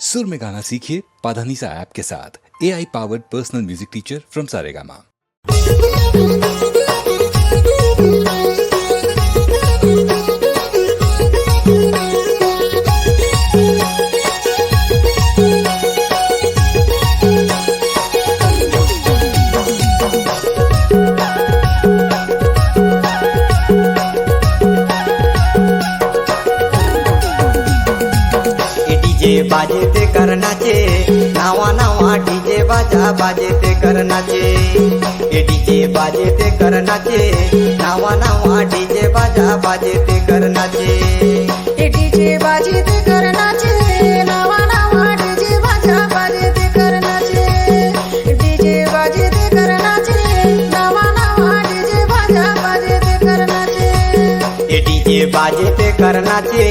सुर में गाना सीखिए पाधानीसा ऐप के साथ। AI powered personal music teacher from Saregama. बाजे ते करनाचे नावा नावा डीजे बाजा बाजे ते करनाचे डीजे बाजे ते करनाचे नावा नावा डीजे बाजा बाजे ते करनाचे डीजे बाजे ते करनाचे नावा नावा डीजे बाजा बाजे ते करनाचे डीजे बाजे ते करनाचे नावा नावा डीजे बाजा बाजे ते करनाचे डीजे बाजे ते करनाचे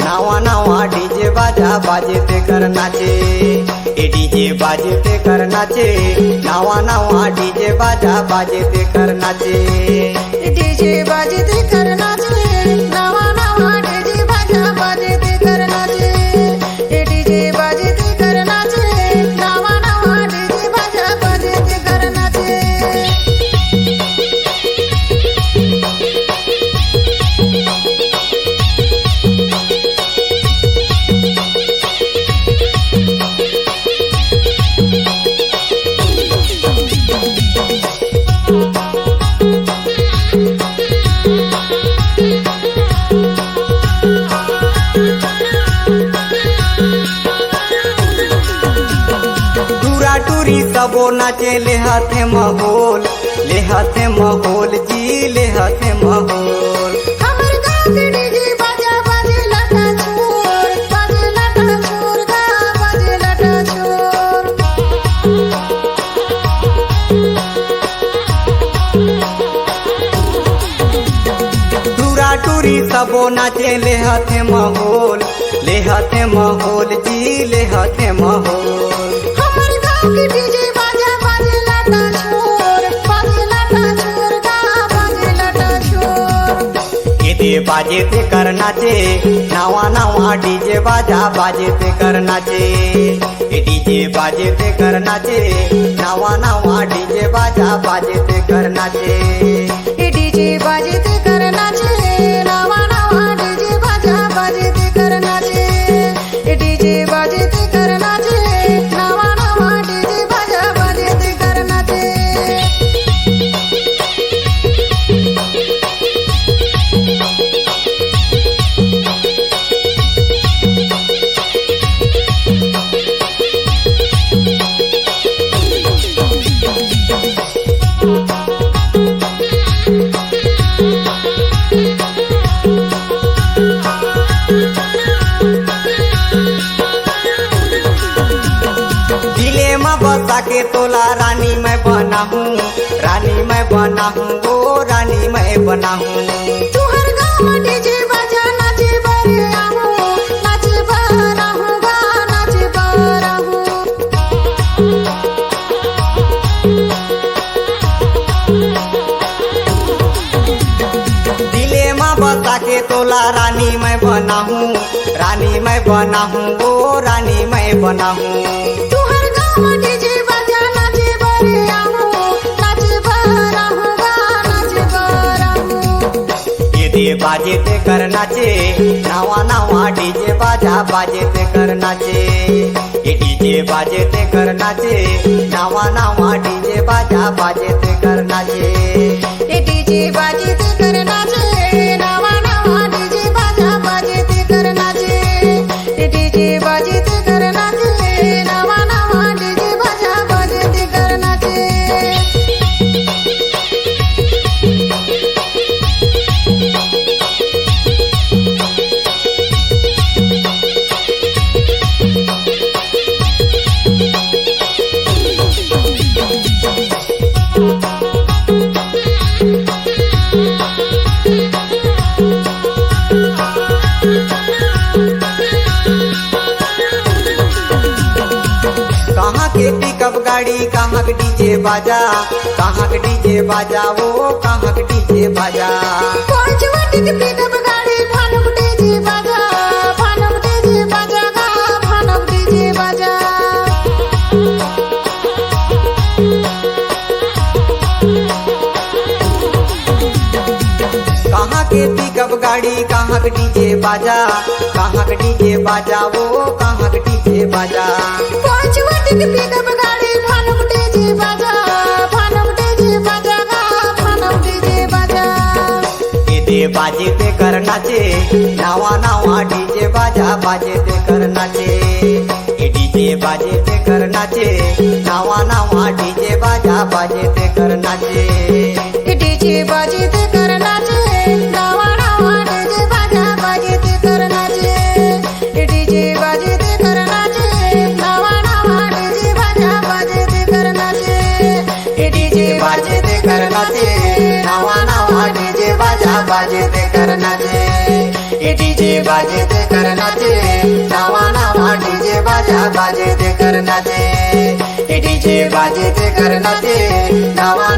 नावा नावा डीजे बाजा बाजे ते करनाचे डीजे बाजे ते करनाचे नावा नावा डीजे बाजा बाजे ते करनाचे डीजे बाजे ते करनाचे नावा नावा डीजे बाजा बाजे ते करनाचे डीजे बाजे ते करनाचे नावा नावा डीजे बाजा बाजे ते करनाचे। टूरी सबो नाचे ले हाथे महल जी ले हाथे महल हमर गाँव के डीजे बाजा बाजे लटा छोर गा बाजे लटा छोर। टूरी सबो नाचे ले हाथे महल जी ले हाथे महल हमर गाँव के डीजे बाजा बाजे लटा छोर गा बाजे लटा छोर। डीजे बाजे ते करनाचे नावा नावा डीजे बाजा बाजे ते करनाचे डीजे बाजे ते करनाचे नावा नावा डीजे बाजा बाजे ते करनाचे डीजे बाजे ते करनाचे नावा नावा डीजे बाजा बाजे ते करनाचे डीजे बाजे ते करनाचे नावा नावा डीजे बाजा बाजे ते करनाचे। बसा के तोला रानी मैं बना हूँ वो रानी मैं बना हूँ। तुहर गाँव डीजे बाजा नाचे बरे आहूँ नाचे बरहूँ गा नाचे बरहूँ। दिले माँ बसा के तोला रानी मैं बना हूँ वो रानी मैं बना हूँ। डीजे बाजा नाचे बरे आहूँ नाचे बरहूँ गा नाचे बरहूँ। डीजे बाजे ते करनाचे नावा नावा डीजे बाजा बाजे ते करनाचे डीजे बाजे ते करनाचे नावा नावा डीजे बाजा बाजे ते करनाचे डीजे बाजे ते करनाचे नावा नावा डीजे बाजा बाजे ते करनाचे डीजे बाजे ते करनाचे नावा नावा डीजे बाजा बाजे ते करनाचे। के पिकअप गाड़ी कहाँ के डीजे बाजा वो कहाँ के डीजे बाजा। पांच वाटी के पिकअप गाड़ी भानुक डीजे बाजा गा भानुक डीजे गाड़ी कहाँ के डीजे बाजा, कहाँ के डीजे बाजा वो कहाँ के डीजे बाजा। पंचवटी के पिकअप गाड़ी भानुक डीजे बाजा, भानुक डीजे बाजा गा, भानुक डीजे बाजा। ए दे बाजे ते कर नाचे, नावा नावा डीजे बाजा बाजे ते कर नाचे। ए डीजे बाजे ते कर नाचे, नावा नावा डीजे बाजा बाजे ते कर नाचे। डीजे बाजे ते कर नाचे, नावा नावा डीजे बाजा बाजे ते कर नाचे। डीजे बाजे ते कर नाचे, नावा नावा डीजे बाजा बाजे ते कर नाचे। डीजे बाजे ते कर नाचे, नावा नावा डीजे बाजा बाजे ते कर नाचे। ए डीजे बाजे ते कर नाचे, नावा नावा डीजे बाजा बाजे ते कर नाचे। ए डीजे बाजे ते कर नाचे, नावा